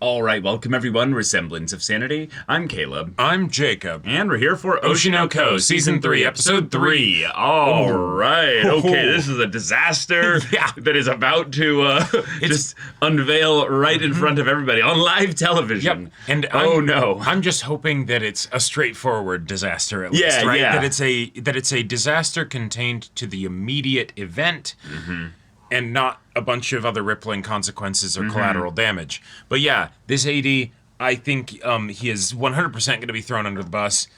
All right, welcome everyone. We're Semblance of Sanity. I'm Caleb. I'm Jacob. And we're here for Oshi no Ko, Season 3, Episode 3. All right. Okay, this is a disaster that is about to just unveil right in front of everybody on live television. Yep. And no. I'm just hoping that it's a straightforward disaster at least, right? Yeah. That it's a disaster contained to the immediate event. And not a bunch of other rippling consequences or collateral damage. But yeah, this AD, I think he is 100% going to be thrown under the bus.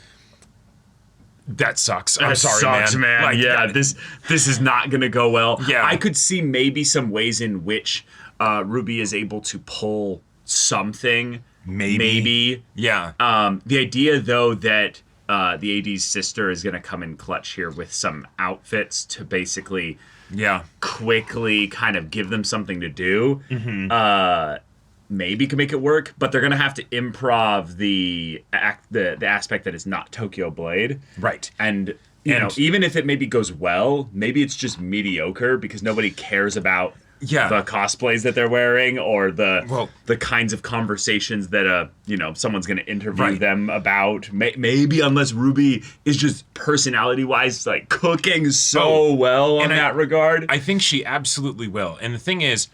That sucks. I'm sorry, man. Like, yeah, this is not going to go well. Yeah. I could see maybe some ways in which Ruby is able to pull something. Maybe. Yeah. The idea, though, that the AD's sister is going to come in clutch here with some outfits to basically... quickly kind of give them something to do. Maybe can make it work, but they're gonna have to improv the aspect that is not Tokyo Blade. Right. And you know, even if it maybe goes well, maybe it's just mediocre because nobody cares about the cosplays that they're wearing or the kinds of conversations that someone's going to interview them about. Maybe unless Ruby is just personality-wise like cooking so well in that regard. I think she absolutely will. And the thing is,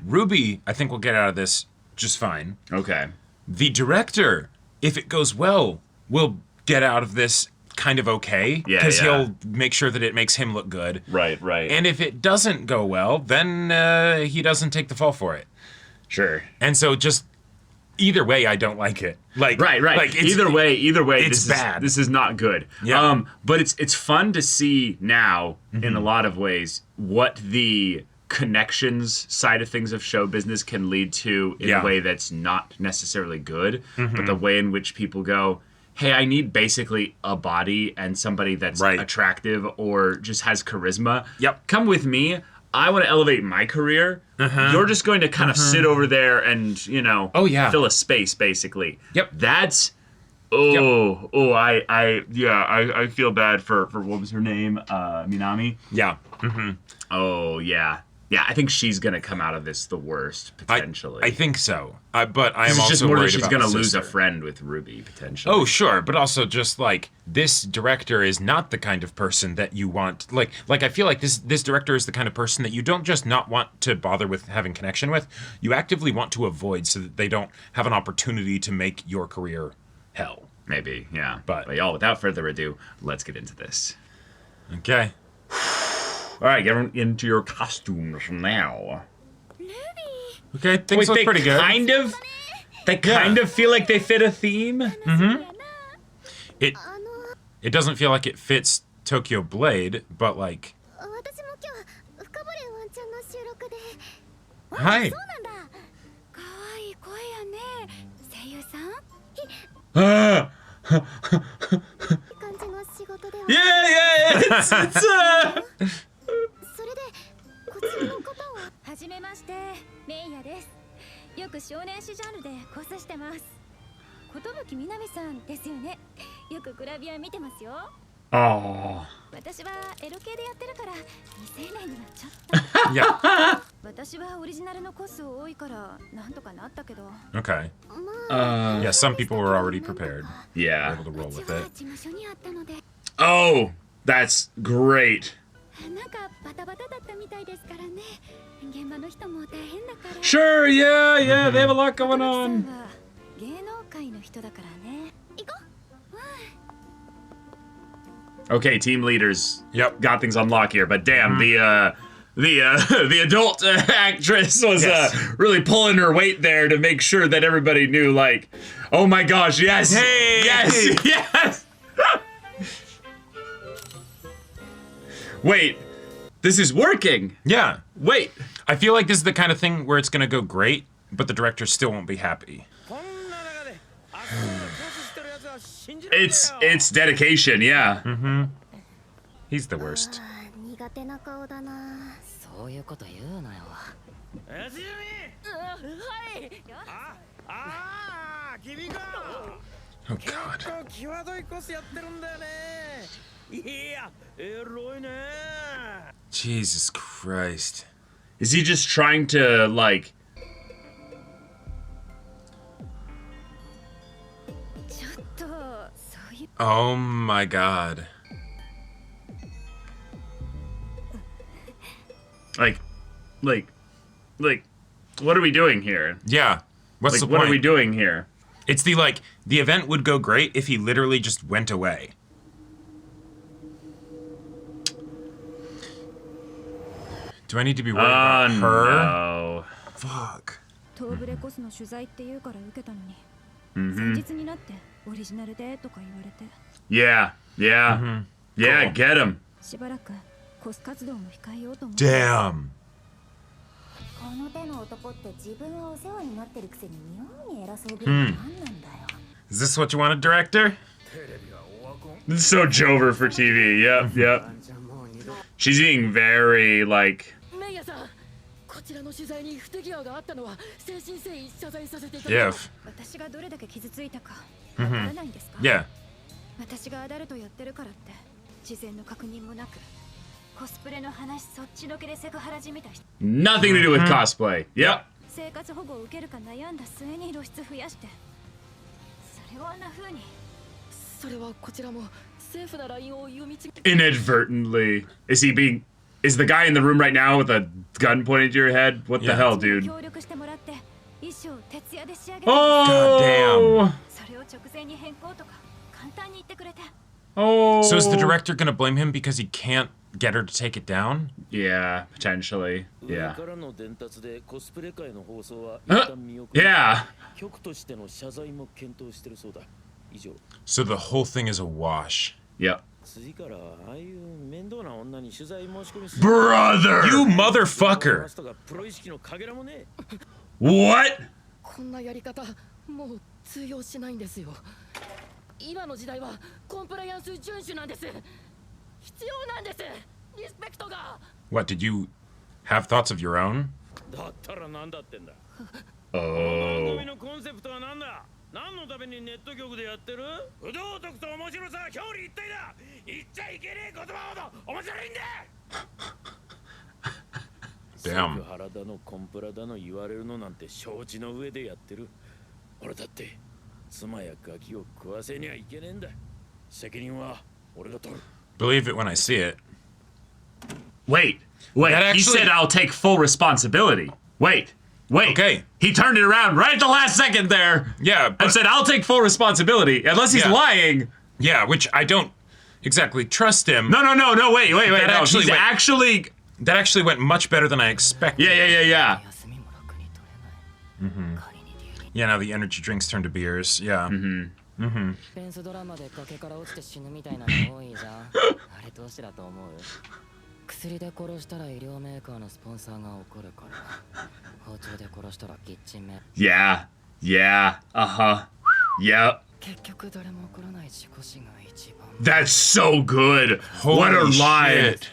Ruby, I think will get out of this just fine. Okay. The director, if it goes well, will get out of this kind of okay, because he'll make sure that it makes him look good. Right. And if it doesn't go well, then he doesn't take the fall for it. Sure. And so just either way, I don't like it. Like right. Like either way, it's bad. This is not good. Yeah. But it's fun to see now in a lot of ways what the connections side of things of show business can lead to in a way that's not necessarily good, but the way in which people go, hey, I need basically a body and somebody that's attractive or just has charisma. Yep. Come with me. I want to elevate my career. You're just going to kind of sit over there and, fill a space, basically. Yep. That's... I feel bad for what was her name? Minami? Yeah. Oh, yeah. Yeah, I think she's going to come out of this the worst, potentially. I think so. But I am also just more worried that she's about going to the lose a sister. friend with Ruby, potentially. Oh, sure. But also just like this director is not the kind of person that you want. Like I feel like this director is the kind of person that you don't just not want to bother with having connection with. You actively want to avoid so that they don't have an opportunity to make your career hell. Maybe, yeah. But y'all, without further ado, let's get into this. Okay. All right, get into your costumes now. Okay, things look pretty good. They kind of feel like they fit a theme. It doesn't feel like it fits Tokyo Blade, but like... Hi. Yeah. It's はじめまして、メイヤです。よく少年誌ジャンルでコースしてます。寿みなみさんですよね。よくグラビア見てますよ。私はエロ系でやってるから未成年にはちょっと。いや。私はオリジナルのコス多いからなんとかなったけど。Okay. Yeah, some people were already prepared. Yeah. Able to roll with it. Oh, that's great. Sure, yeah, they have a lot going on. Okay, team leaders. Yep. Got things on lock here, but damn, the adult actress was really pulling her weight there to make sure that everybody knew, like, oh my gosh, yes, hey, yes. Wait, this is working. Yeah. Wait. I feel like this is the kind of thing where it's going to go great, but the director still won't be happy. It's dedication, yeah. He's the worst. Oh God. Jesus Christ. Is he just trying to, like... Oh my god. Like, what are we doing here? Yeah. What's the point? What are we doing here? It's the event would go great if he literally just went away. Do I need to be worried about her? No. Fuck. Yeah. Yeah, Cool. get him. Damn. Is this what you wanted, director? This is so Jover for TV. Yep. She's being very, like... If. Yeah. Nothing to do with cosplay. Yep. Inadvertently. Is the guy in the room right now with a gun pointed to your head? What the hell, dude? Oh! Oh! So is the director gonna blame him because he can't get her to take it down? Yeah, potentially. Yeah. Yeah. So the whole thing is a wash. Yep. Brother! You motherfucker! What? What, did you have thoughts of your own? Oh. Damn. Believe it when I see it. Wait. That He said I'll take full responsibility. Wait. Okay. He turned it around right at the last second there. Yeah, And but said I'll take full responsibility. Unless he's Yeah. lying. yeah, which I don't exactly trust him. No, wait. That No, actually he's went- actually... That actually went much better than I expected. Yeah. Yeah, now the energy drinks turn to beers. Yeah. Yeah. Uh-huh. Yep. That's so good. What a Holy line. shit.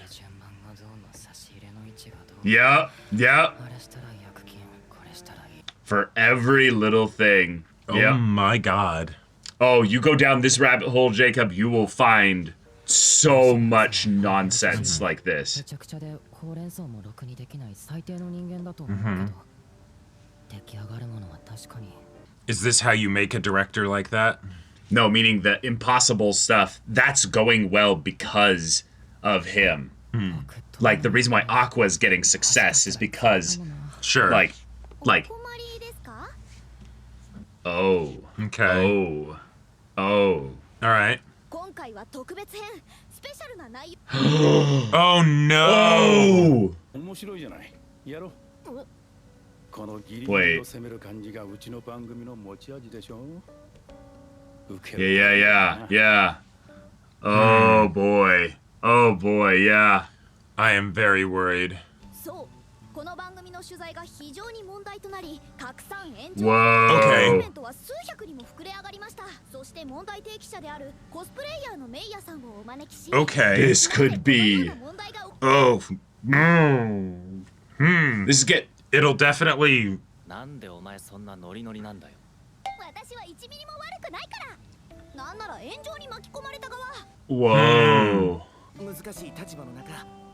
Yep. For every little thing. Oh Yep. my god. Oh, you go down this rabbit hole, Jacob, you will find so much nonsense like this. Is this how you make a director like that? No, meaning the impossible stuff, that's going well because of him. Like, the reason why Aqua's getting success is because, Sure. like, oh. Okay. Oh. Alright. 今回は特別編スペシャルな内容 Oh no! Oh! 面白いじゃない。やろう。このギリギ Wait. リを攻める感じがうちの番組の持ち味でしょ。受ける Yeah. Oh boy. Yeah. I am very worried. そうこの番組の取材が非常に問題となり拡散炎上 Whoa. コメントは数百にも膨れ上がりましたそして問題提起者であるコスプレイヤーのメイヤさんをお招きし Okay. This could be. Oh. This is get. It'll definitely... なんでお前そんなノリノリなんだよ。私は1ミリも悪くないからなんなら炎上に巻き込まれた側 Whoa. 難しい立場の中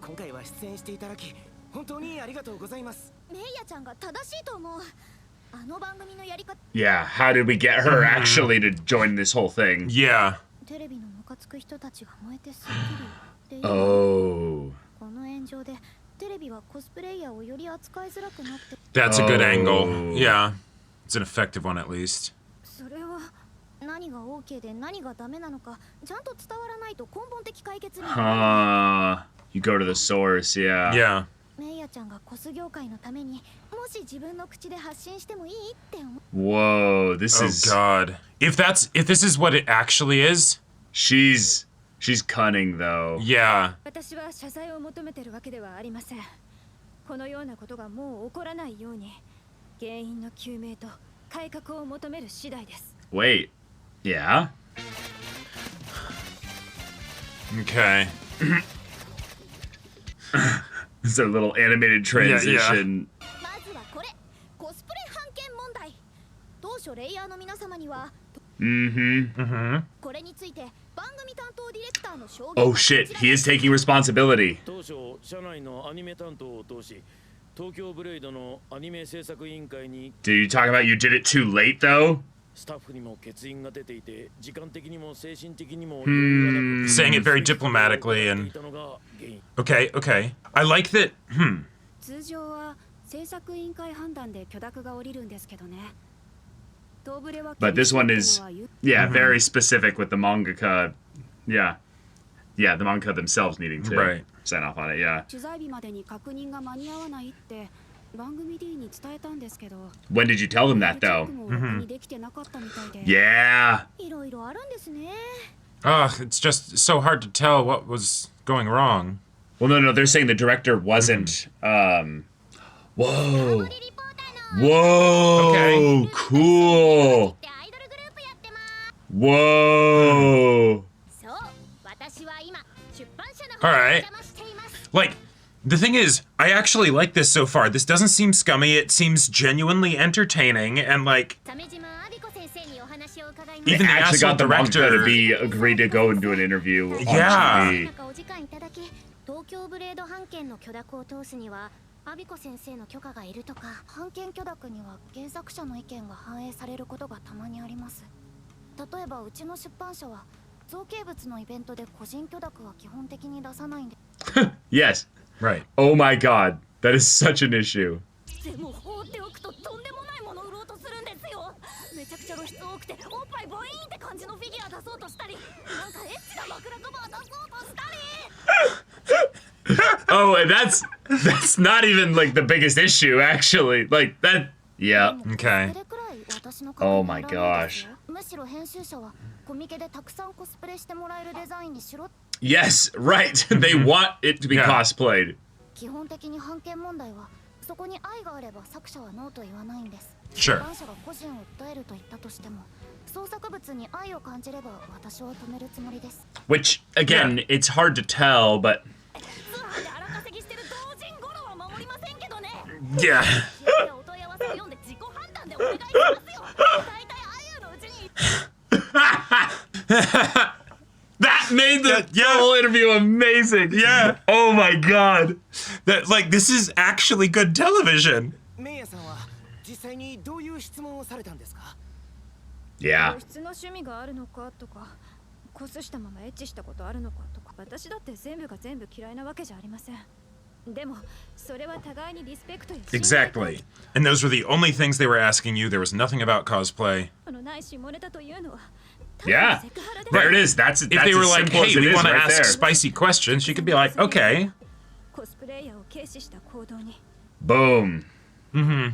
今回は出演していただき本当にありがとうございますメイヤちゃんが正しいと思う Yeah, how did we get her actually to join this whole thing? Yeah. Oh. That's a good angle. Yeah. It's an effective one at least. Huh. You go to the source, yeah. Yeah. Whoa, this is... Oh god. If this is what it actually is... She's cunning, though. Yeah. Wait. Yeah? Okay. This is a little animated transition. Oh shit, he is taking responsibility. Did you talk about you did it too late, though? Saying it very diplomatically and... Okay, okay. I like that... But this one is, yeah, very specific with the mangaka. Yeah. Yeah, the mangaka themselves needing to sign off on it, yeah. When did you tell them that, though? Yeah. Ugh, it's just so hard to tell what was going wrong. Well, no, they're saying the director wasn't, Whoa. Whoa. Okay. Cool. Whoa. Alright. Like, the thing is, I actually like this so far. This doesn't seem scummy, it seems genuinely entertaining, and like... Even the actually got the director to be agreed to go and do an interview on yeah. TV. Yes. Right. Oh my god. That is such an issue. Oh, and that's not even like the biggest issue, actually. Like that. Yeah. Okay. Oh my gosh. Yes, right. They want it to be cosplayed. Sure. Which, again, it's hard to tell, but... Yeah. That made the whole interview amazing. Yeah. Oh my god. That, like, this is actually good television. Yeah. Exactly. And those were the only things they were asking you. There was nothing about cosplay. Yeah. There it is. That's if they were like, hey, we want to ask spicy questions, she could be like, okay. Boom. Mm-hmm.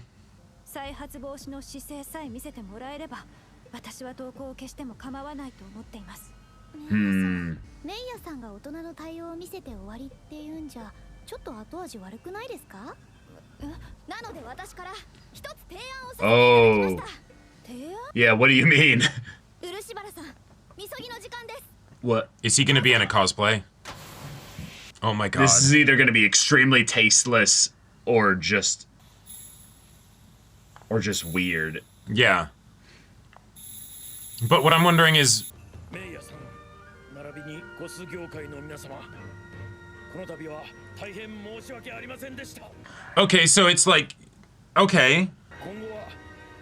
Oh. Yeah, what do you mean? What? Is he going to be in a cosplay? Oh my god. This is either going to be extremely tasteless or just weird. Yeah. But what I'm wondering is... Okay, so it's like... Okay.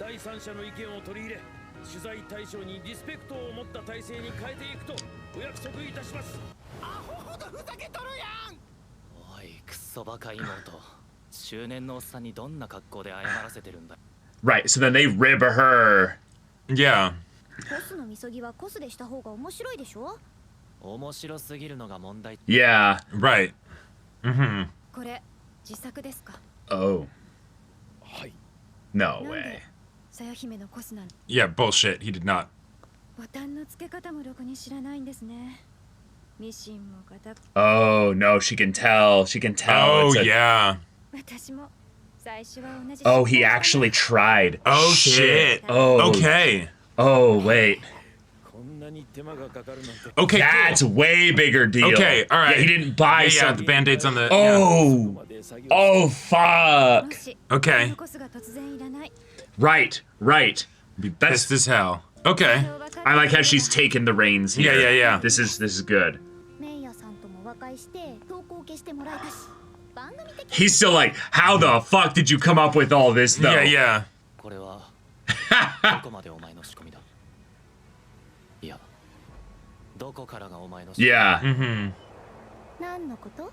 第三者の意見を取り入れ取材対象にリスペクトを持った体制に変えていくとお約束いたします。アホほどふざけとるやん。おいクソバカ妹、中年のおっさんにどんな格好で謝らせてるんだ。 Right, so then they rib her. Yeah. コスのみそぎはコスでした方が面白いでしょ。面白すぎるのが問題。 Yeah. Right. Mm-hmm. これ自作ですか。 Oh. はい。 No なん way. でさや姫のコスなん。 Yeah, bullshit. He did not. ボタンの付け方もろくに知らないんですね。ミシンも固く。 Oh, no, she can tell. She can tell. Oh, It's a- yeah. 私も最初は同じ。Oh, he actually tried. Oh, shit. Oh. Okay. Oh, wait. こんなに手間がかかるなんて。 Okay, That's cool. way bigger deal. Okay, all right. Yeah, he didn't buy Yeah, some. the band-aids on the... Oh. まで作業 Oh, fuck. もし Okay. このコスが突然いらない。 Right, right. Be That's- pissed as hell. Okay. I like how she's taken the reins here. Yeah, yeah, yeah. This is good. メイヤさんとも和解して投稿を消してもらえたし。番組的 He's still like, how the fuck did you come up with all this, though? Yeah, yeah. これはどこまでお前の仕込みだ。いや、どこからがお前の仕込みだ。 Yeah. Mm-hmm. 何のこと？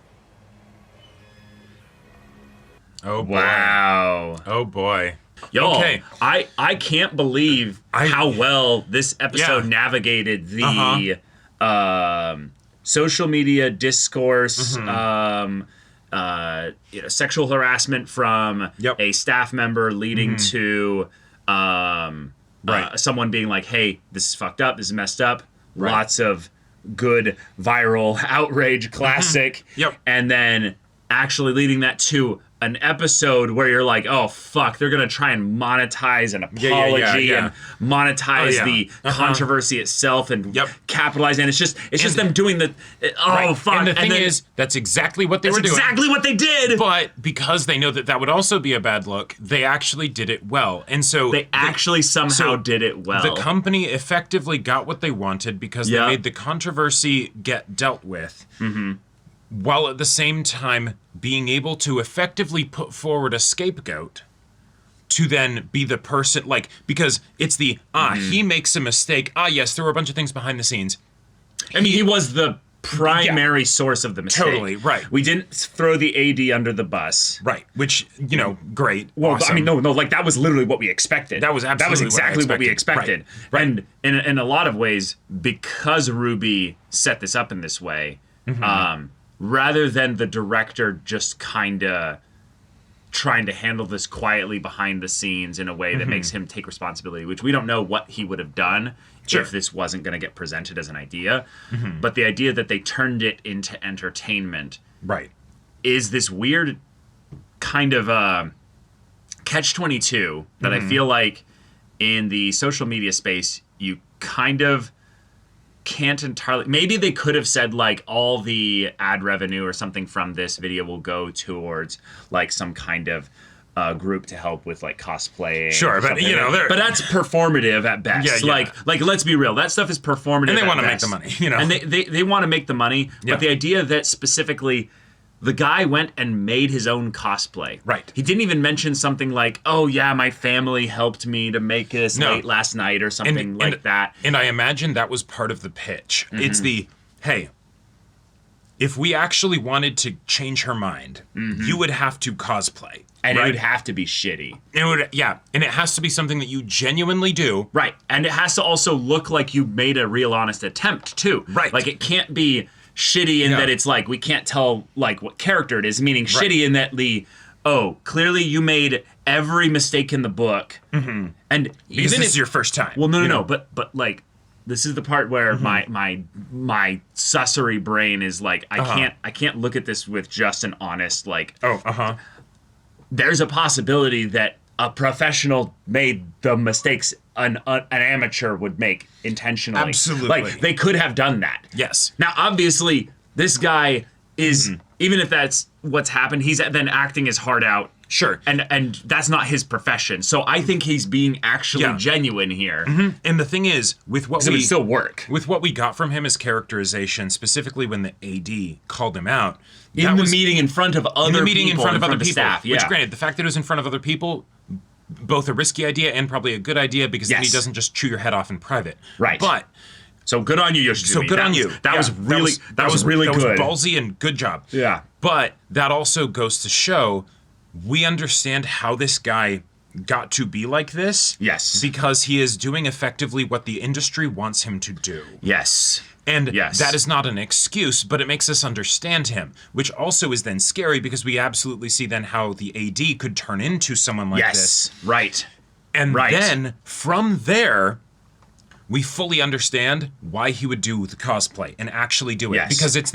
Oh, boy. Wow. Oh, boy. Yo, Okay. I can't believe how well this episode Yeah. navigated the social media discourse, sexual harassment from Yep. a staff member leading to Right. someone being like, hey, this is fucked up, this is messed up. Right. Lots of good viral outrage classic. Yep. And then actually leading that to an episode where you're like, oh fuck, they're gonna try and monetize an apology yeah. and monetize Oh, yeah. the controversy itself and Yep. capitalize, and it's just them doing the Right. fuck. And the thing then- is, that's exactly what they that's were doing. exactly what they did. But because they know that that would also be a bad look, they actually did it well. And so they actually somehow did it well. the company effectively got what they wanted because Yeah. they made the controversy get dealt with, while at the same time being able to effectively put forward a scapegoat to then be the person, like, because it's the, he makes a mistake. Yes, there were a bunch of things behind the scenes. I mean, he was the primary source of the mistake. Totally, right. We didn't throw the AD under the bus. Right, which, you know, great. Well, awesome. I mean, no, like that was literally what we expected. That was absolutely exactly what we Right. expected. Right. And in a lot of ways, because Ruby set this up in this way, rather than the director just kind of trying to handle this quietly behind the scenes in a way that makes him take responsibility, which we don't know what he would have done if this wasn't going to get presented as an idea. But the idea that they turned it into entertainment Right. is this weird kind of catch-22 that I feel like in the social media space, you kind of can't entirely... Maybe they could have said, like, all the ad revenue or something from this video will go towards, like, some kind of group to help with, like, cosplay. Sure, but, you know, they're... But that's performative at best. Yeah, yeah. Like, let's be real. That stuff is performative And they at want to make best. the money, you know. And they want to make the money, Yeah. but the idea that specifically the guy went and made his own cosplay. Right. He didn't even mention something like, oh yeah, my family helped me to make this No. late last night or something like that. And I imagine that was part of the pitch. It's the, hey, if we actually wanted to change her mind, you would have to cosplay. And right? it would have to be shitty. It would, yeah, and it has to be something that you genuinely do. Right. And it has to also look like you made a real honest attempt too. Right. Like it can't be shitty in No. that it's like we can't tell like what character it is, meaning Right. shitty in that clearly you made every mistake in the book. And Because even this if is your first time. Well, no, you know? but like this is the part where my sussery brain is like I can't look at this with just an honest like there's a possibility that a professional made the mistakes an amateur would make intentionally. Absolutely. Like they could have done that. Yes. Now obviously this guy is even if that's what's happened, he's then acting his heart out. Sure. And that's not his profession. So I think he's being actually genuine here. And the thing is, with what It we would still work. with what we got from him as characterization, specifically when the AD called him out, In the meeting in front of other in the meeting people, in front of other people. staff. Yeah. Which, granted, the fact that it was in front of other people, both a risky idea and probably a good idea because then he doesn't just chew your head off in private. Right. But so good on you, Yoshizumi. So good on you. That was really good. That was ballsy and good job. Yeah. But that also goes to show we understand how this guy got to be like this. Yes. Because he is doing effectively what the industry wants him to do. Yes. And that is not an excuse, but it makes us understand him, which also is then scary because we absolutely see then how the AD could turn into someone like this. Right. And then from there, we fully understand why he would do the cosplay and actually do it. Yes. Because it's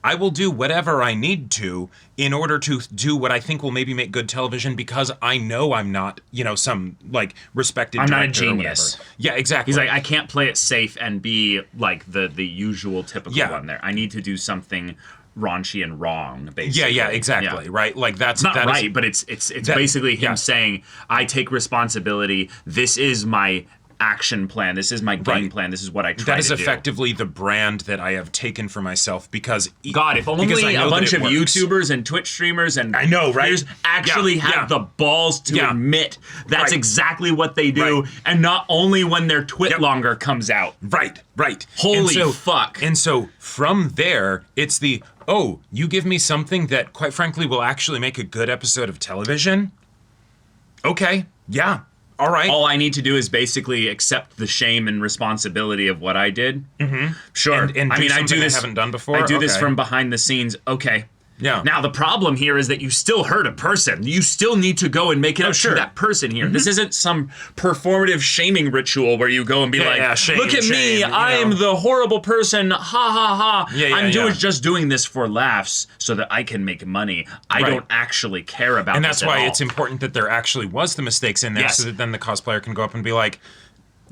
I will do whatever I need to in order to do what I think will maybe make good television because I know I'm not, some like respected I'm director not a genius. Yeah, exactly. He's like, I can't play it safe and be like the usual typical one there. I need to do something raunchy and wrong, basically. Yeah, exactly. Right? Like that's not right, but it's basically him saying, I take responsibility. This is my action plan. This is my game plan. This is what I try to do. That is effectively the brand that I have taken for myself because God, if only a bunch of YouTubers and Twitch streamers and I know, right? actually have the balls to admit that's exactly what they do, and not only when their twit longer comes out. Right. Holy fuck. And so from there, it's you give me something that quite frankly will actually make a good episode of television. Okay, yeah. All right. All I need to do is basically accept the shame and responsibility of what I did. Mm-hmm. Sure. And I do this I haven't done before. I do this from behind the scenes. Okay. Yeah. Now the problem here is that you still hurt a person. You still need to go and make it up to that person here. This isn't some performative shaming ritual where you go and be shame, look at me, I am the horrible person. Ha ha ha. I'm just doing this for laughs so that I can make money. I don't actually care about and this that's why it's important that there actually was the mistakes in there so that then the cosplayer can go up and be like,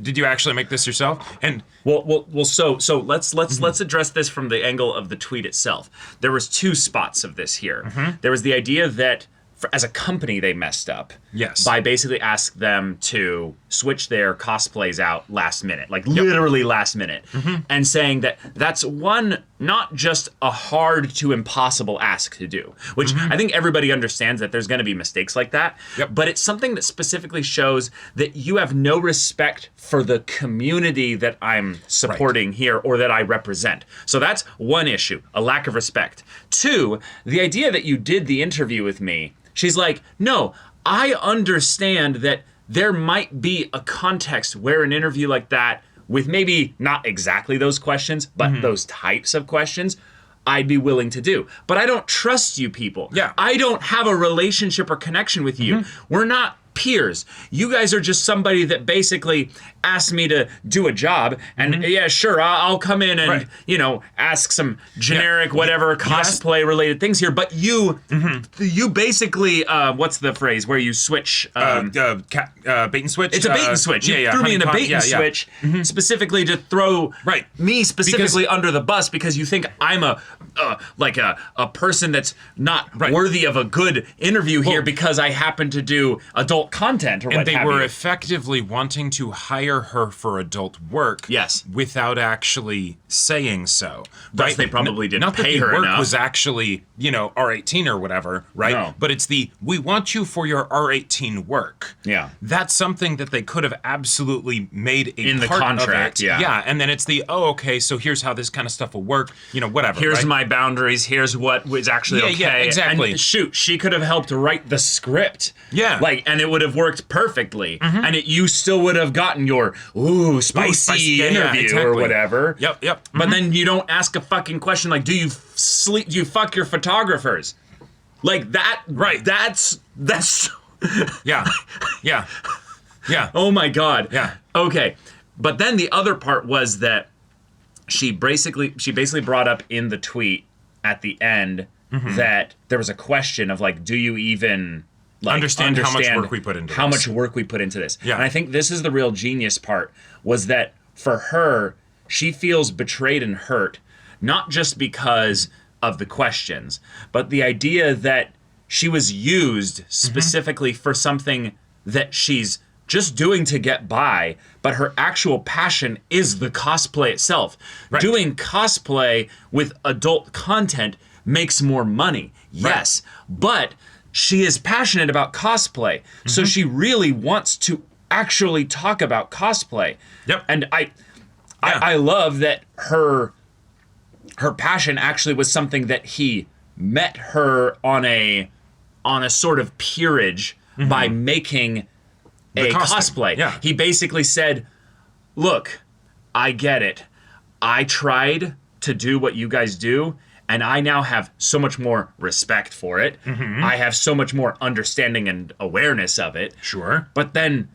did you actually make this yourself? And so let's address this from the angle of the tweet itself. There was two spots of this here. There was the idea that as a company they messed up. Yes. By basically asking them to switch their cosplays out last minute, like literally last minute, and saying that that's not just a hard to impossible ask to do, which I think everybody understands that there's going to be mistakes like that, but it's something that specifically shows that you have no respect for the community that I'm supporting here or that I represent. So that's one issue, a lack of respect. Two, the idea that you did the interview with me, she's like, no, I understand that there might be a context where an interview like that, with maybe not exactly those questions, but those types of questions, I'd be willing to do. But I don't trust you people. Yeah. I don't have a relationship or connection with you. We're not peers. You guys are just somebody that basically asked me to do a job, and sure, I'll come in and ask some generic whatever cosplay related things here. But you basically what's the phrase where you switch? Bait and switch. It's a bait and switch. You threw me in a bait and switch specifically to throw me specifically under the bus because you think I'm a person that's not worthy of a good interview here because I happen to do adult content or what have you. And they were effectively wanting to hire her for adult work without actually saying so. Thus they probably didn't pay her enough. Not that the work was actually, R18 or whatever, right? No. But it's we want you for your R18 work. Yeah. That's something that they could have absolutely made in the contract, Yeah, and then it's okay, so here's how this kind of stuff will work, whatever. Here's my boundaries, here's what was actually okay. Yeah, exactly. And shoot, she could have helped write the script. Yeah. And it would have worked perfectly. And you still would have gotten your spicy interview or whatever. Yep. But then you don't ask a fucking question like, do you fuck your photographers? Like that, that's Yeah. Oh my God. Yeah. Okay. But then the other part was that she basically brought up in the tweet at the end that there was a question of do you even understand how much work we put into how much work we put into this. Yeah. And I think this is the real genius part, was that for her, she feels betrayed and hurt, not just because of the questions, but the idea that she was used specifically for something that she's just doing to get by, but her actual passion is the cosplay itself. Doing cosplay with adult content makes more money, yes, but she is passionate about cosplay. So she really wants to actually talk about cosplay. Yep. And I love that her passion actually was something that he met her on a sort of peerage by making a cosplay. Yeah. He basically said, look, I get it. I tried to do what you guys do, and I now have so much more respect for it. I have so much more understanding and awareness of it. Sure. But then,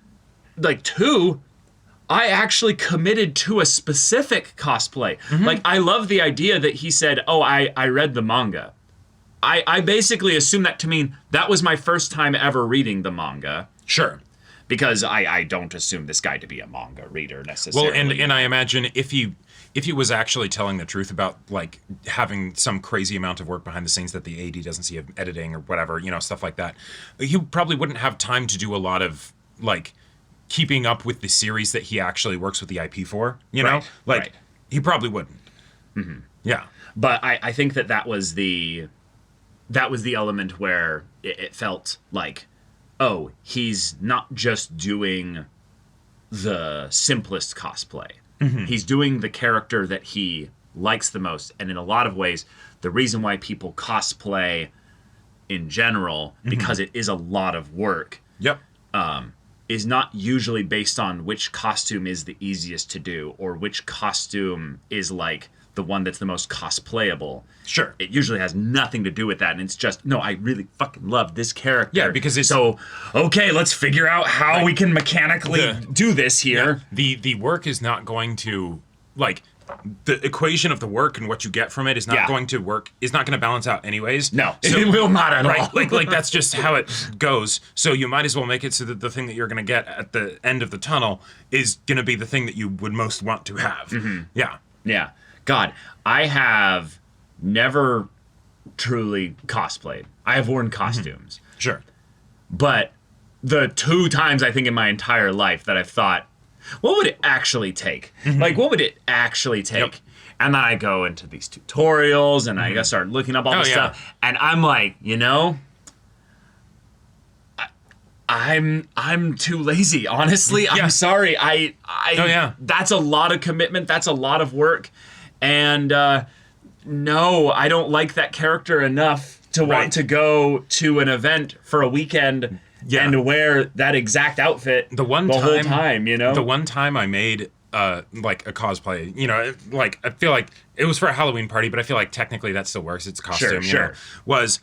like, 2, I actually committed to a specific cosplay. Like, I love the idea that he said, oh, I read the manga. I basically assume that to mean that was my first time ever reading the manga. Sure. Because I don't assume this guy to be a manga reader necessarily. Well, and I imagine if he was actually telling the truth about, like, having some crazy amount of work behind the scenes that the AD doesn't see of editing or whatever, you know, stuff like that, he probably wouldn't have time to do a lot of, like, keeping up with the series that he actually works with the IP for, you know? Like, he probably wouldn't. Yeah. But I think that was the element where it felt like, oh, he's not just doing the simplest cosplay. He's doing the character that he likes the most. And in a lot of ways, the reason why people cosplay in general, because it is a lot of work, is not usually based on which costume is the easiest to do or which costume is, like, the one that's the most cosplayable. Sure. It usually has nothing to do with that, and it's just, no, I really fucking love this character. Yeah, because it's... So, okay, let's figure out how we can mechanically do this here. Yeah, the work is not going to, like, the equation of the work and what you get from it is not going to work, is not going to balance out anyways. No, so, it will not at all. Like that's just how it goes. So you might as well make it so that the thing that you're going to get at the end of the tunnel is going to be the thing that you would most want to have. Yeah. Yeah. God, I have never truly cosplayed. I have worn costumes. Sure. But the 2 times I think in my entire life that I've thought, what would it actually take? Like, what would it actually take? Yep. And then I go into these tutorials and I start looking up all this stuff. And I'm like, you know, I'm too lazy, honestly. I'm sorry. That's a lot of commitment. That's a lot of work. And no, I don't like that character enough to want to go to an event for a weekend and wear that exact outfit the whole time, you know? The one time I made like a cosplay, you know, like I feel like it was for a Halloween party, but I feel like technically that still works. It's a costume, you know, was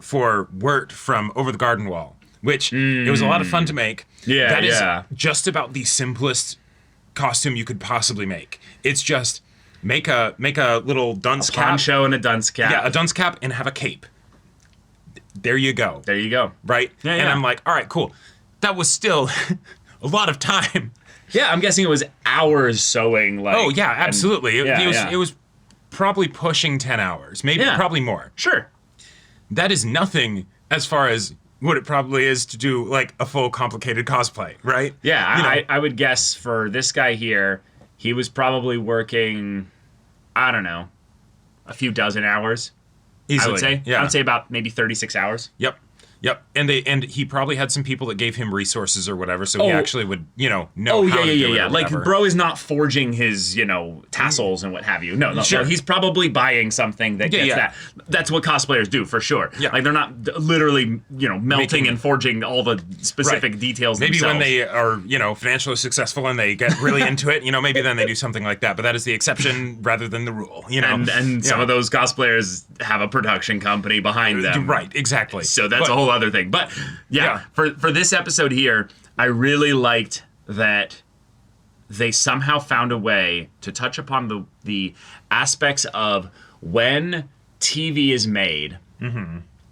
for Wirt from Over the Garden Wall, which it was a lot of fun to make. Yeah, that is just about the simplest costume you could possibly make. It's just make a little dunce cap. Poncho and a dunce cap. Yeah, a dunce cap and have a cape. There you go. There you go. Right? Yeah, and I'm like, all right, cool. That was still a lot of time. Yeah, I'm guessing it was hours sewing. Like, oh, yeah, absolutely. It was probably pushing 10 hours. Maybe, probably more. Sure. That is nothing as far as what it probably is to do, like, a full complicated cosplay, right? Yeah, I would guess for this guy here, he was probably working, I don't know, a few dozen hours. Easily. I would say. Yeah. I would say about maybe 36 hours. Yep. And he probably had some people that gave him resources or whatever, so he actually would, know how to do it. Like, bro is not forging his, tassels and what have you. No, sure. He's probably buying something that gets that. That's what cosplayers do, for sure. Yeah. Like, they're not literally, melting and forging all the specific details maybe themselves. When they are, financially successful and they get really into it, maybe then they do something like that. But that is the exception rather than the rule, And some of those cosplayers have a production company behind them. Right, exactly. So that's a whole other thing. But for this episode here, I really liked that they somehow found a way to touch upon the aspects of when TV is made,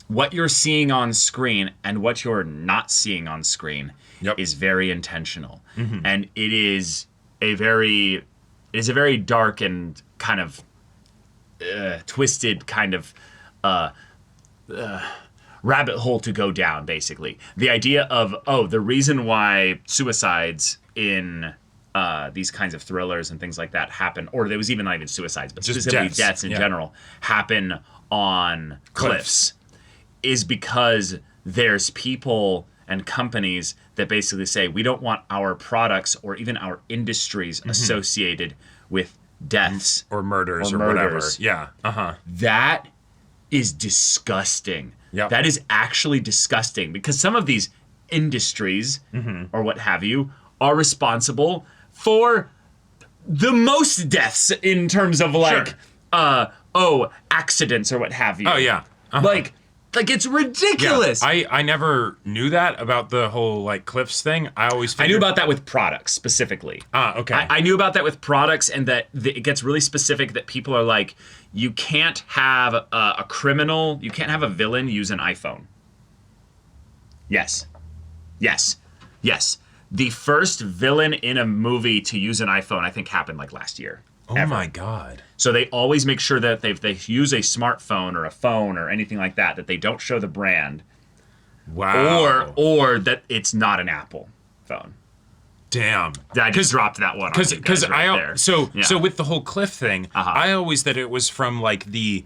what you're seeing on screen and what you're not seeing on screen is very intentional. And it is a very dark and kind of twisted kind of rabbit hole to go down, basically. The idea of, the reason why suicides in these kinds of thrillers and things like that happen, or there was even not even suicides, but just specifically deaths in general, happen on cliffs, is because there's people and companies that basically say, we don't want our products or even our industries associated with deaths or murders or whatever. Yeah. That is disgusting. Yep. That is actually disgusting, because some of these industries or what have you are responsible for the most deaths in terms of like accidents or what have you. Oh yeah. Like it's ridiculous. Yeah. I never knew that about the whole like cliffs thing. I knew about that with products specifically. Okay. I knew about that with products, and that it gets really specific that people are like, you can't have a criminal, you can't have a villain use an iPhone. Yes. The first villain in a movie to use an iPhone, I think, happened like last year. Oh my God. So they always make sure that if they use a smartphone or a phone or anything like that they don't show the brand. Wow. Or that it's not an Apple phone. Damn. I just dropped that one. Because so with the whole cliff thing, I always thought it was from like the,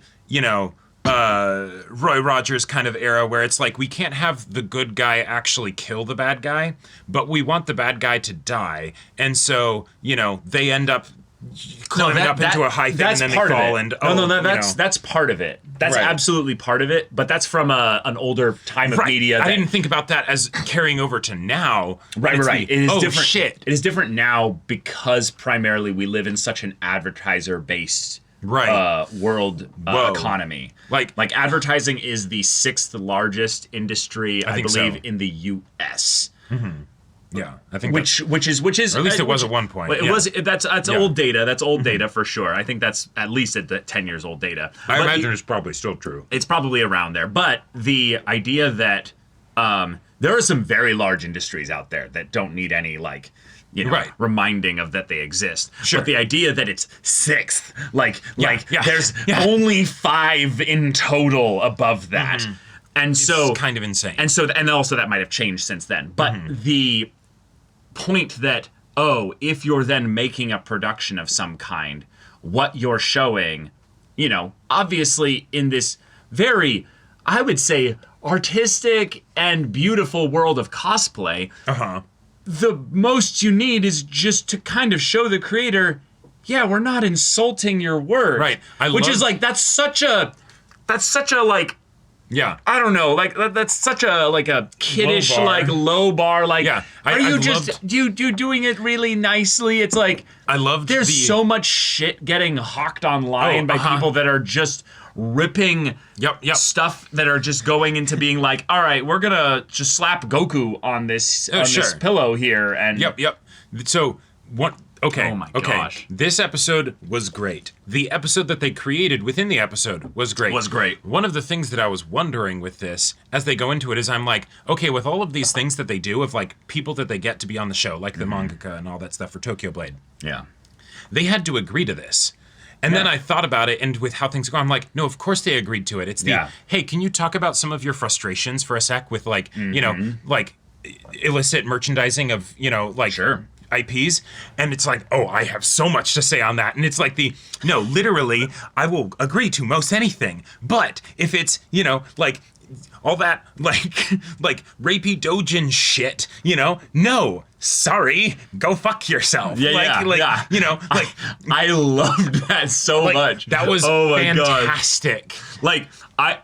Roy Rogers kind of era where it's like, we can't have the good guy actually kill the bad guy, but we want the bad guy to die. And so, they end up climbing up into a high thing and then they fall and that's part of it. That's absolutely part of it, but that's from an older time of media. I didn't think about that as carrying over to now. Right. It is different. Shit. It is different now because primarily we live in such an advertiser-based world economy. Like advertising is the 6th largest industry, I believe, in the U.S. Yeah, I think which is or at least it was at one point. It was that's old data. That's old data for sure. I think that's at least at 10 years old data. I imagine it's probably still true. It's probably around there. But the idea that there are some very large industries out there that don't need any reminding of that they exist. Sure. But the idea that it's 6th, there's only 5 in total above that. And so it's kind of insane. And also that might have changed since then. But the point that, if you're then making a production of some kind, what you're showing, obviously in this very, I would say, artistic and beautiful world of cosplay, the most you need is just to kind of show the creator, we're not insulting your work. Right. That's such a yeah. I don't know, that's such a kiddish low bar. Are you doing it really nicely? It's like I loved there's so much shit getting hawked online by people that are just ripping stuff that are just going into being like, all right, we're gonna just slap Goku on this this pillow here and So what? Okay. Oh my gosh. This episode was great. The episode that they created within the episode was great. One of the things that I was wondering with this, as they go into it, is I'm like, okay, with all of these things that they do, of like people that they get to be on the show, like the mangaka and all that stuff for Tokyo Blade. Yeah. They had to agree to this. And then I thought about it, and with how things go, I'm like, no, of course they agreed to it. It's hey, can you talk about some of your frustrations for a sec with illicit merchandising of, Sure. IPs, and it's like, I have so much to say on that, and it's like no, literally, I will agree to most anything, but if it's, all that, rapey dojin shit, no, sorry, go fuck yourself. I loved that so much. That was fantastic. I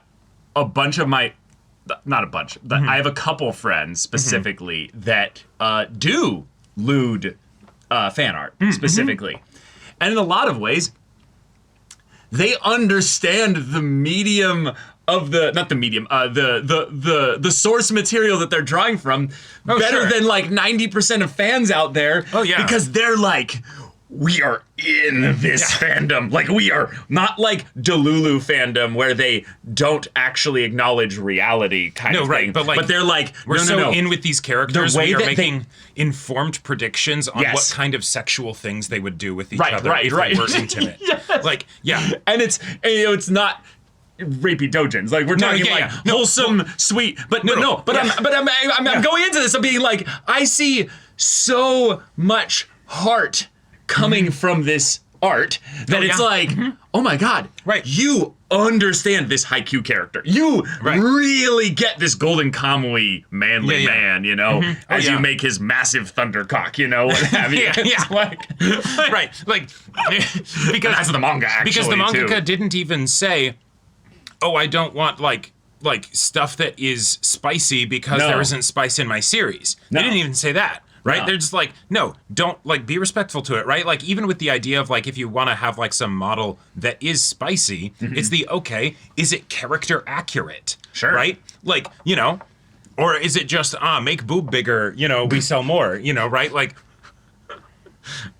have a couple friends specifically that do lewd fan art specifically, and in a lot of ways they understand the medium of the source material that they're drawing from better than 90% of fans out there. Because they're like, we are in this fandom. We are not like Delulu fandom where they don't actually acknowledge reality kind of thing. But they're like, we're in with these characters. We are making informed predictions on what kind of sexual things they would do with each other if they were intimate. And it's not rapey dojins. We're talking wholesome, sweet. But I'm going into this. I'm being like, I see so much heart coming from this art that it's like, oh my God, Right. you understand this Haikyuu character. You really get this Golden Kamuy manly man, you know, as you make his massive thunder cock, you know, what have you. It's like, right. Like, because that's the manga, actually, because the mangaka too. didn't even say, oh, I don't want like stuff that is spicy because there isn't spice in my series. No. They didn't even say that. Right? No. They're just like, no, don't, like, be respectful to it, right? Like, even with the idea of, like, if you want to have, like, some model that is spicy, it's the, okay, is it character accurate? Sure. Right? Like, you know, or is it just, make boob bigger, you know, we sell more, you know, right? Like,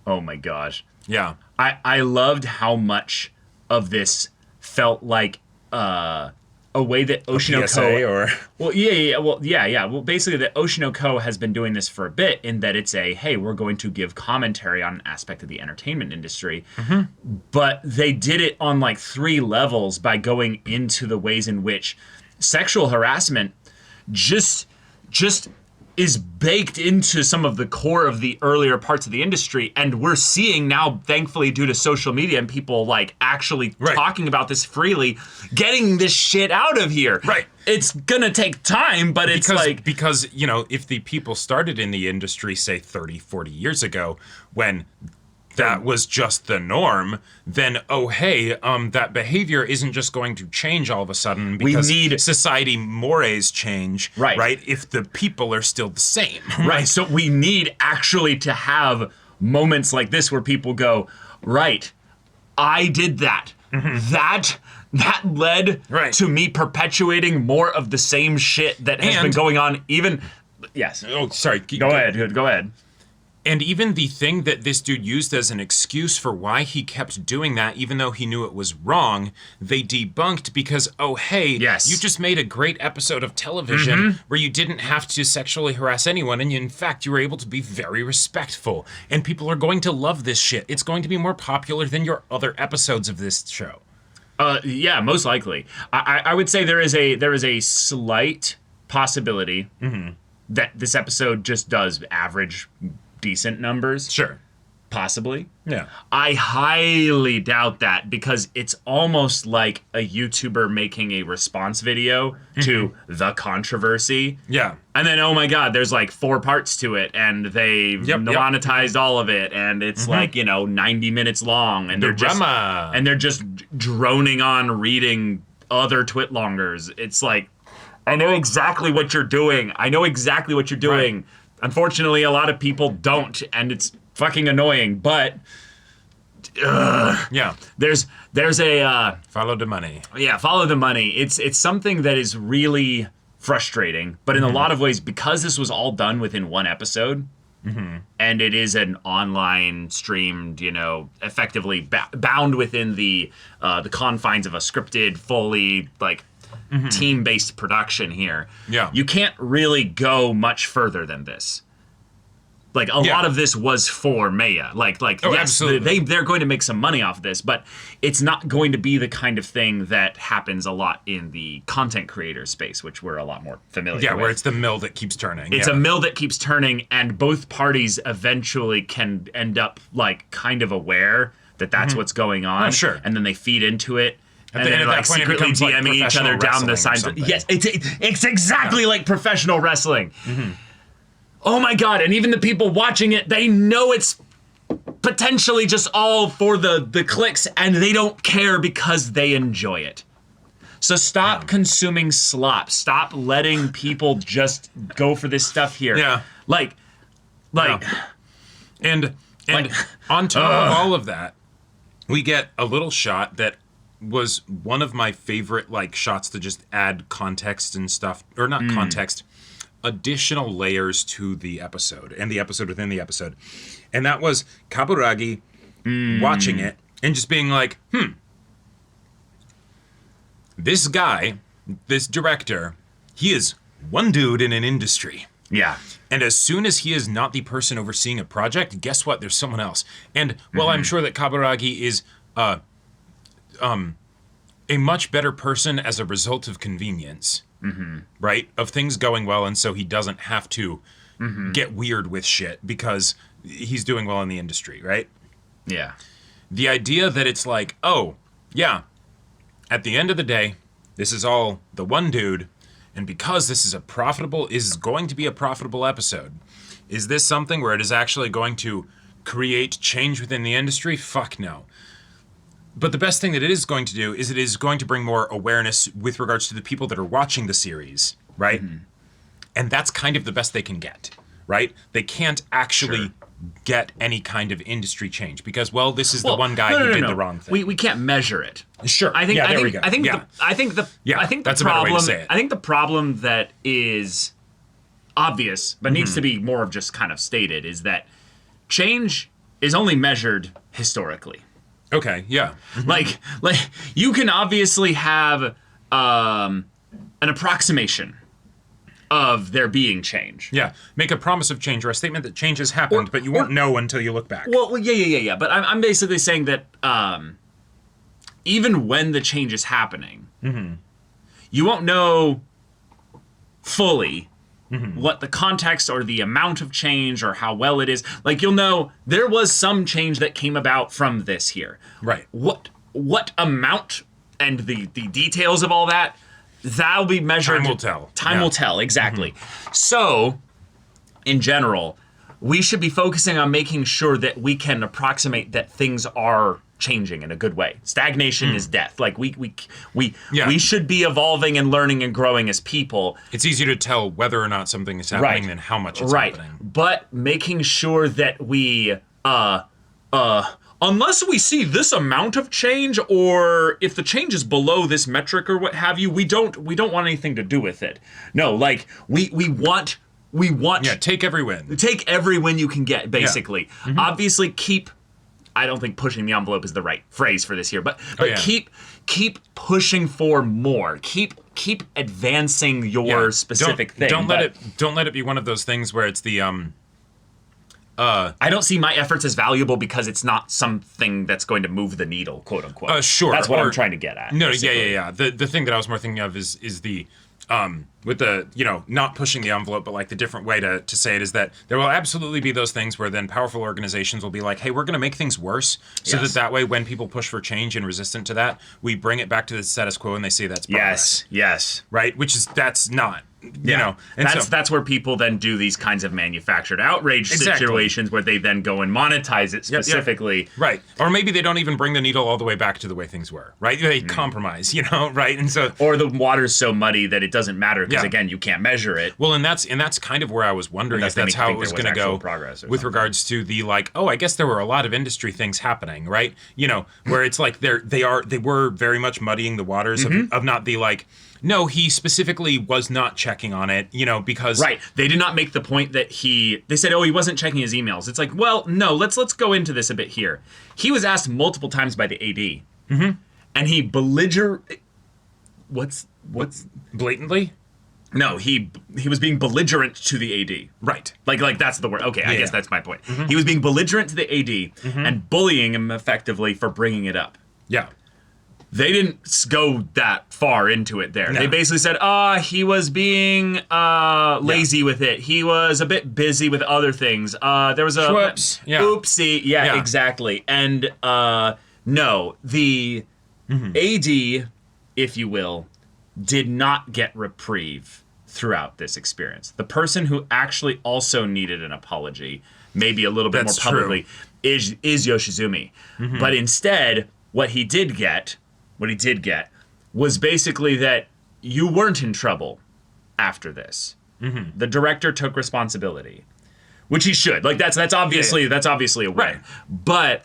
oh my gosh. yeah. I loved how much of this felt like a way that PSA or Well, basically that Oshinoko has been doing this for a bit in that it's hey, we're going to give commentary on an aspect of the entertainment industry. But they did it on like 3 levels by going into the ways in which sexual harassment just is baked into some of the core of the earlier parts of the industry, and we're seeing now, thankfully, due to social media and people like actually talking about this freely, getting this shit out of here. Right. It's gonna take time, but it's because, you know, if the people started in the industry, say 30, 40 years ago, when that was just the norm, then, oh, hey, that behavior isn't just going to change all of a sudden because society mores change, right? If the people are still the same. Right, so we need actually to have moments like this where people go, right, I did that. That led to me perpetuating more of the same shit that has been going on even... Yes. Oh, sorry. Go ahead. And even the thing that this dude used as an excuse for why he kept doing that, even though he knew it was wrong, they debunked because, oh, hey, you just made a great episode of television where you didn't have to sexually harass anyone, and in fact, you were able to be very respectful. And people are going to love this shit. It's going to be more popular than your other episodes of this show. Yeah, most likely. I would say there is a slight possibility that this episode just does average decent numbers. Sure. Possibly. Yeah. I highly doubt that because it's almost like a YouTuber making a response video to the controversy. Yeah. And then, oh my God, there's like 4 parts to it and they monetized all of it. And it's like, 90 minutes long. And they're just droning on reading other twitlongers. It's like, I know exactly what you're doing. Right. Unfortunately, a lot of people don't, and it's fucking annoying. But there's a follow the money. Yeah, follow the money. It's something that is really frustrating, but in a lot of ways, because this was all done within one episode, and it is an online streamed, effectively bound within the confines of a scripted, fully like. Team-based production here. Yeah. You can't really go much further than this. Like, a lot of this was for Maya. Yes, absolutely. They're going to make some money off of this, but it's not going to be the kind of thing that happens a lot in the content creator space, which we're a lot more familiar with. Yeah, where it's the mill that keeps turning. It's a mill that keeps turning, and both parties eventually can end up, like, kind of aware that that's what's going on. Oh, sure. And then they feed into it. And then they're like secretly DMing each other down the sides. Yes, it's exactly like professional wrestling. Oh my God! And even the people watching it, they know it's potentially just all for the clicks, and they don't care because they enjoy it. So stop consuming slop. Stop letting people just go for this stuff here. Yeah. And on top of all of that, we get a little shot that was one of my favorite shots to just add context and stuff, or not context, additional layers to the episode and the episode within the episode. And that was Kaburagi watching it and just being like, this guy, this director, he is one dude in an industry. Yeah. And as soon as he is not the person overseeing a project, guess what? There's someone else. And while I'm sure that Kaburagi is a much better person as a result of convenience, right? Of things going well, and so he doesn't have to get weird with shit because he's doing well in the industry, right? Yeah. the idea that it's like, oh, yeah, at the end of the day, this is all the one dude, and because this is going to be a profitable episode, is this something where it is actually going to create change within the industry? Fuck no. But the best thing that it is going to do is it is going to bring more awareness with regards to the people that are watching the series, right? Mm-hmm. And that's kind of the best they can get, right? They can't actually get any kind of industry change because, well, this is the one guy who did the wrong thing. We can't measure it. Sure. I think there we go. I think that's a better way to say it. I think the problem that is obvious but needs to be more of just kind of stated is that change is only measured historically. Okay, yeah. Like you can obviously have an approximation of there being change. Yeah, make a promise of change or a statement that change has happened, but you won't know until you look back. Well, yeah. But I'm basically saying that even when the change is happening, you won't know fully what the context or the amount of change or how well it is. Like, you'll know there was some change that came about from this here. Right. What amount and the details of all that, that'll be measured. Time will tell. Time will tell, exactly. So, in general, we should be focusing on making sure that we can approximate that things are changing in a good way. Stagnation is death. Like we should be evolving and learning and growing as people. It's easier to tell whether or not something is happening than how much it's happening. But making sure that we unless we see this amount of change, or if the change is below this metric or what have you, we don't want anything to do with it. No, like we want take every win. Take every win you can get, basically. Yeah. Obviously I don't think pushing the envelope is the right phrase for this here, but keep pushing for more. Keep advancing your specific thing. Don't let it be one of those things where it's the I don't see my efforts as valuable because it's not something that's going to move the needle, quote unquote. Sure. That's what I'm trying to get at. No, basically. Yeah. The thing that I was more thinking of is the with the, not pushing the envelope, but like the different way to say it is that there will absolutely be those things where then powerful organizations will be like, hey, we're going to make things worse so that way when people push for change and resistant to that, we bring it back to the status quo and they say that's progress. Yes. Right? That's not. And that's where people then do these kinds of manufactured outrage situations where they then go and monetize it specifically. Right. Or maybe they don't even bring the needle all the way back to the way things were, right? They compromise, right? And so, or the water's so muddy that it doesn't matter because again, you can't measure it. Well, and that's kind of where I was wondering if that's how it was going to go with regards to the I guess there were a lot of industry things happening, right? Where it's like they were very much muddying the waters of not the no, he specifically was not checking on it, because... Right. They did not make the point that they said, he wasn't checking his emails. It's like, well, no, let's go into this a bit here. He was asked multiple times by the AD. And he what's... Blatantly? No, he was being belligerent to the AD. Right. Like that's the word. Okay, I guess that's my point. He was being belligerent to the AD and bullying him effectively for bringing it up. Yeah. They didn't go that far into it there. No. They basically said, he was being lazy with it. He was a bit busy with other things. There was a... Whoops. Yeah. Oopsie. Yeah, exactly. And no, the AD, if you will, did not get reprieve throughout this experience. The person who actually also needed an apology, maybe a little bit more publicly, is Yoshizumi. But instead, what he did get was basically that you weren't in trouble after this. The director took responsibility, which he should. That's obviously a win. Right. But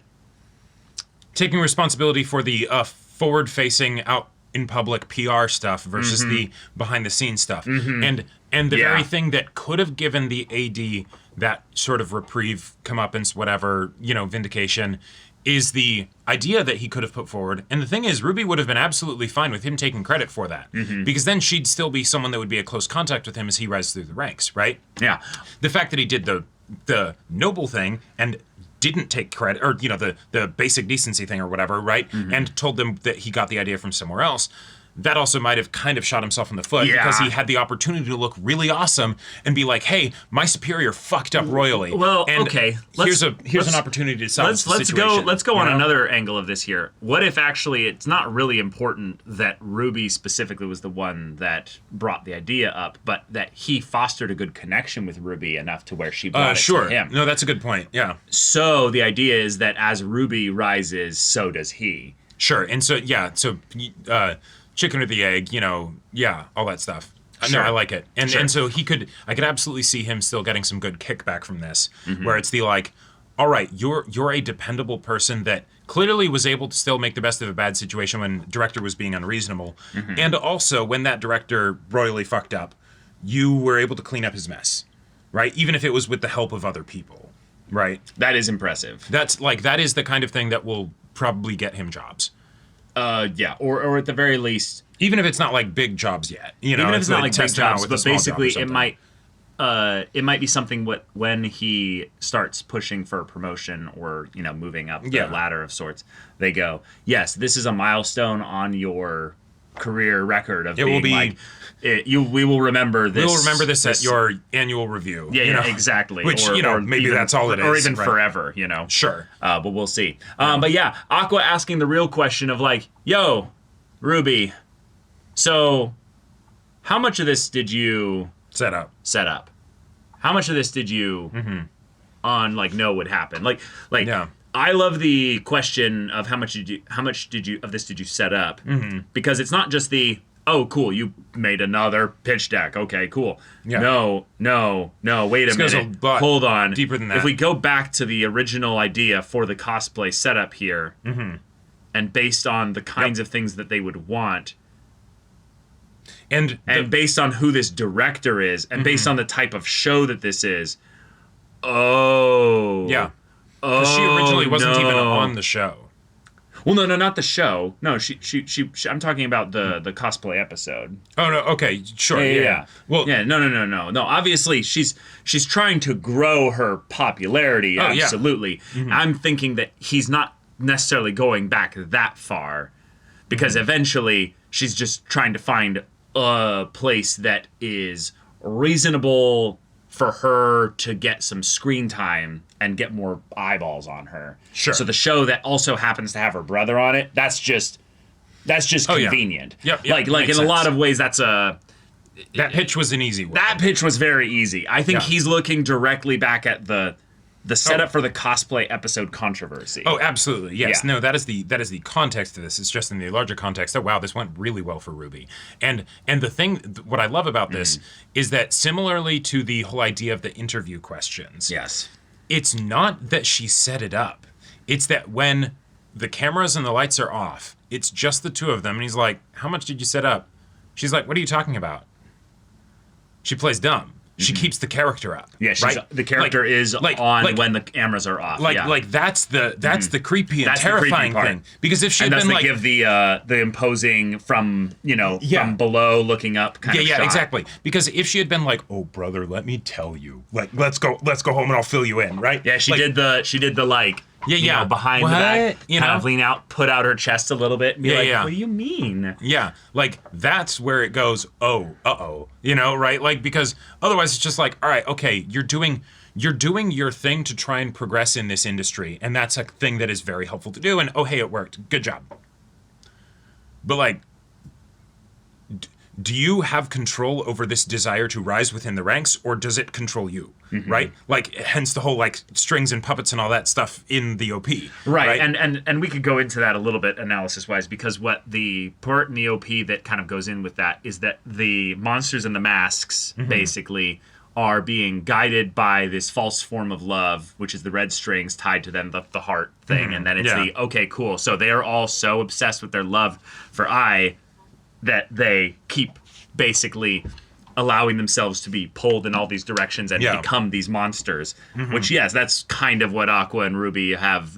taking responsibility for the forward-facing out in public PR stuff versus the behind-the-scenes stuff, and the very thing that could have given the AD that sort of reprieve, comeuppance, whatever, vindication, is the idea that he could have put forward. And the thing is, Ruby would have been absolutely fine with him taking credit for that. Because then she'd still be someone that would be a close contact with him as he rises through the ranks, right? Yeah. The fact that he did the noble thing and didn't take credit, or, the basic decency thing or whatever, right? And told them that he got the idea from somewhere else, that also might have kind of shot himself in the foot because he had the opportunity to look really awesome and be like, hey, my superior fucked up royally. Well, and okay. Here's an opportunity to salvage the situation. Let's go on another angle of this here. What if actually it's not really important that Ruby specifically was the one that brought the idea up, but that he fostered a good connection with Ruby enough to where she brought it to him? No, that's a good point. Yeah. So the idea is that as Ruby rises, so does he. Sure. And so, chicken or the egg, all that stuff. Sure. No, I like it. And so I could absolutely see him still getting some good kickback from this, where it's the like, all right, you're a dependable person that clearly was able to still make the best of a bad situation when the director was being unreasonable. And also when that director royally fucked up, you were able to clean up his mess, right? Even if it was with the help of other people, right? That is impressive. That is the kind of thing that will probably get him jobs. Or at the very least, even if it's not like big jobs yet, even if it's not like big jobs, but basically it might be something when he starts pushing for promotion or moving up the ladder of sorts. They go, yes, this is a milestone on your career record of being like. We will remember this. We will remember this at your annual review. Yeah, exactly. Which or maybe even, that's all it is, or even forever. Sure. But we'll see. But yeah, Aqua asking the real question of like, "Yo, Ruby, so how much of this did you set up? How much of this did you know would happen? Like." I love the question of how much did you set up? Because it's not just the oh, cool, you made another pitch deck. Okay, cool. Yeah. No, wait a minute. Hold on. Deeper than that. If we go back to the original idea for the cosplay setup here, and based on the kinds of things that they would want, and based on who this director is, and based on the type of show that this is, because she originally wasn't even on the show. Well, no, not the show. No, she I'm talking about the cosplay episode. Oh no, okay, sure, yeah. Well, yeah, no. Obviously, she's trying to grow her popularity. Absolutely. Yeah. I'm thinking that he's not necessarily going back that far, because eventually she's just trying to find a place that is reasonable for her to get some screen time and get more eyeballs on her. Sure. So the show that also happens to have her brother on it, that's just convenient. Yep. Like in sense. A lot of ways, that pitch was an easy one. That pitch was very easy. I think he's looking directly back at the setup for the cosplay episode controversy. Oh, absolutely. Yes. Yeah. No, that is the context of this. It's just in the larger context that, wow, this went really well for Ruby. And the thing, what I love about this is that similarly to the whole idea of the interview questions. Yes. It's not that she set it up. It's that when the cameras and the lights are off, it's just the two of them. And he's like, how much did you set up? She's like, what are you talking about? She plays dumb. She keeps the character up. Yeah, the character is on when the cameras are off. That's the creepy and terrifying thing. Because if she had been give the imposing from from below looking up kind of shot. Exactly. Because if she had been like, oh brother, let me tell you, like let's go home and I'll fill you in, right? Yeah, she did the behind the back, kind of lean out, put out her chest a little bit, and be what do you mean? Yeah, like that's where it goes, right? Like, because otherwise it's just like, all right, okay, you're doing your thing to try and progress in this industry, and that's a thing that is very helpful to do, and oh, hey, it worked, good job. But like, do you have control over this desire to rise within the ranks, or does it control you? Right? Like, hence the whole like strings and puppets and all that stuff in the OP. Right. And we could go into that a little bit analysis wise, because what the part in the OP that kind of goes in with that is that the monsters and the masks basically are being guided by this false form of love, which is the red strings tied to them, the heart thing. And then it's okay, cool. So they are all so obsessed with their love for I that they keep basically allowing themselves to be pulled in all these directions and become these monsters. Which, yes, that's kind of what Aqua and Ruby have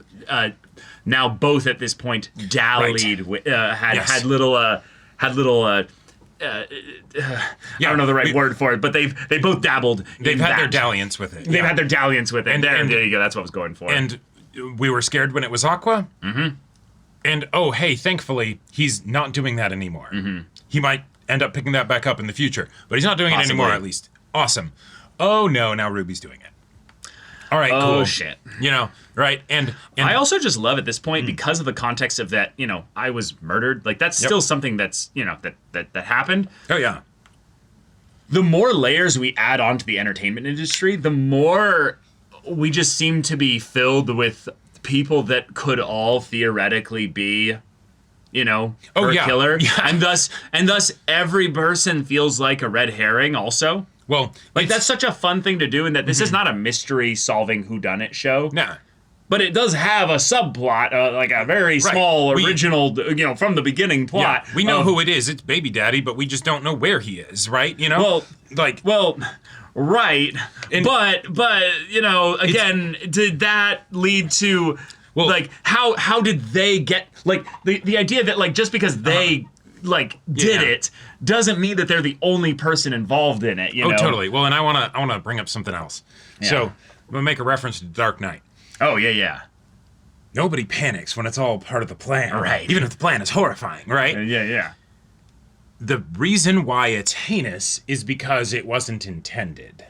now both at this point dallied with, had little I don't know the right word for it, but they both dabbled. They've had their dalliance with it. They've had their dalliance with it. And there you go. That's what I was going for. And we were scared when it was Aqua. And oh, hey, thankfully, he's not doing that anymore. He might end up picking that back up in the future, but he's not doing it anymore, at least. Awesome. Oh no, now Ruby's doing it. All right, cool. Oh shit. You know, right? And I also just love at this point because of the context of that, I was murdered. Like that's still something that's, that happened. Oh yeah. The more layers we add onto the entertainment industry, the more we just seem to be filled with people that could all theoretically be, her killer. Yeah. And thus every person feels like a red herring also. Well, like that's such a fun thing to do, and that this is not a mystery solving whodunit show. Nah. But it does have a subplot, like a very small original, from the beginning plot. Yeah, we know who it is. It's Baby Daddy, but we just don't know where he is, right? Right. And, but again, did that lead to how did they get the idea that just because they did it doesn't mean that they're the only person involved in it, Oh, totally. Well, and I wanna bring up something else. Yeah. So I'm gonna make a reference to Dark Knight. Oh yeah. Nobody panics when it's all part of the plan. Right. Even if the plan is horrifying, right? Yeah. The reason why it's heinous is because it wasn't intended.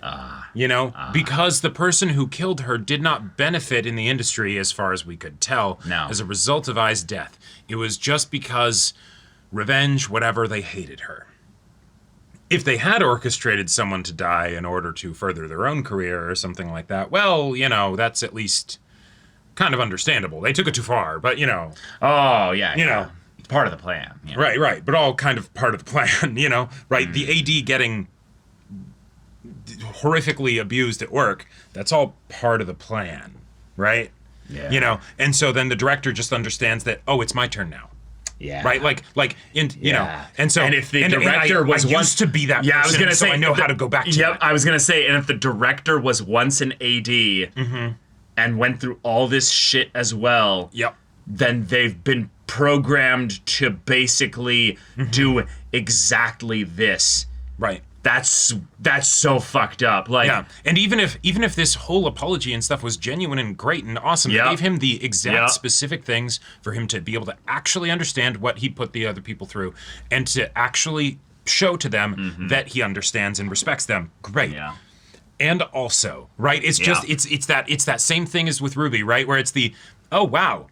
Because the person who killed her did not benefit in the industry as far as we could tell as a result of Ai's death. It was just because revenge, whatever, they hated her. If they had orchestrated someone to die in order to further their own career or something like that, well, that's at least kind of understandable. They took it too far, but Oh, yeah. It's part of the plan. Yeah. Right. But all kind of part of the plan, right? The AD getting horrifically abused at work, that's all part of the plan, right? Yeah. And so then the director just understands that, oh, it's my turn now. Yeah. Right. And so and if the director was I once used to be that person, I was gonna say I know how to go back to that. I was gonna say, and if the director was once an AD and went through all this shit as well, then they've been programmed to basically do exactly this. Right. That's so fucked up. And even if this whole apology and stuff was genuine and great and awesome, it gave him the exact specific things for him to be able to actually understand what he put the other people through and to actually show to them that he understands and respects them. Great. Yeah. And also, right, it's just it's that same thing as with Ruby, right? Where it's the oh wow.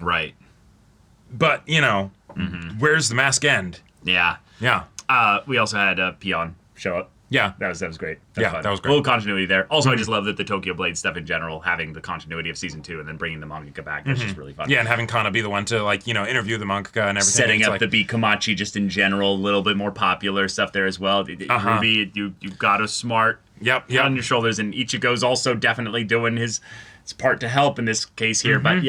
Right. But, where's the mask end? Yeah. Yeah. We also had Peon show up. Yeah. That was great. That was great. A little continuity there. Also, I just love that the Tokyo Blade stuff in general, having the continuity of season 2 and then bringing the mangaka back, that's just really fun. Yeah, and having Kana be the one to, interview the mangaka and everything. Setting up the Beat Komachi just in general, a little bit more popular stuff there as well. Ruby, you got a smart on your shoulders, and Ichigo's also definitely doing his part to help in this case here. But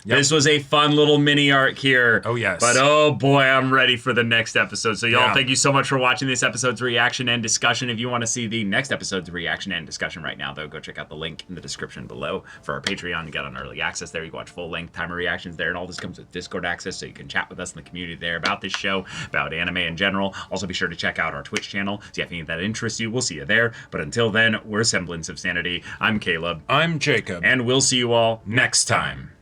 this was a fun little mini arc here. Oh, yes. But oh boy, I'm ready for the next episode. So y'all, thank you so much for watching this episode's reaction and discussion. If you want to see the next episode's reaction and discussion right now, though, go check out the link in the description below for our Patreon. You get on early access there. You can watch full-length timer reactions there, and all this comes with Discord access, so you can chat with us in the community there about this show, about anime in general. Also, be sure to check out our Twitch channel. So if any of that interests you, we'll see you there. But until then, we're Semblance of Sanity. I'm Caleb. I'm Jacob. And we'll see you all next time.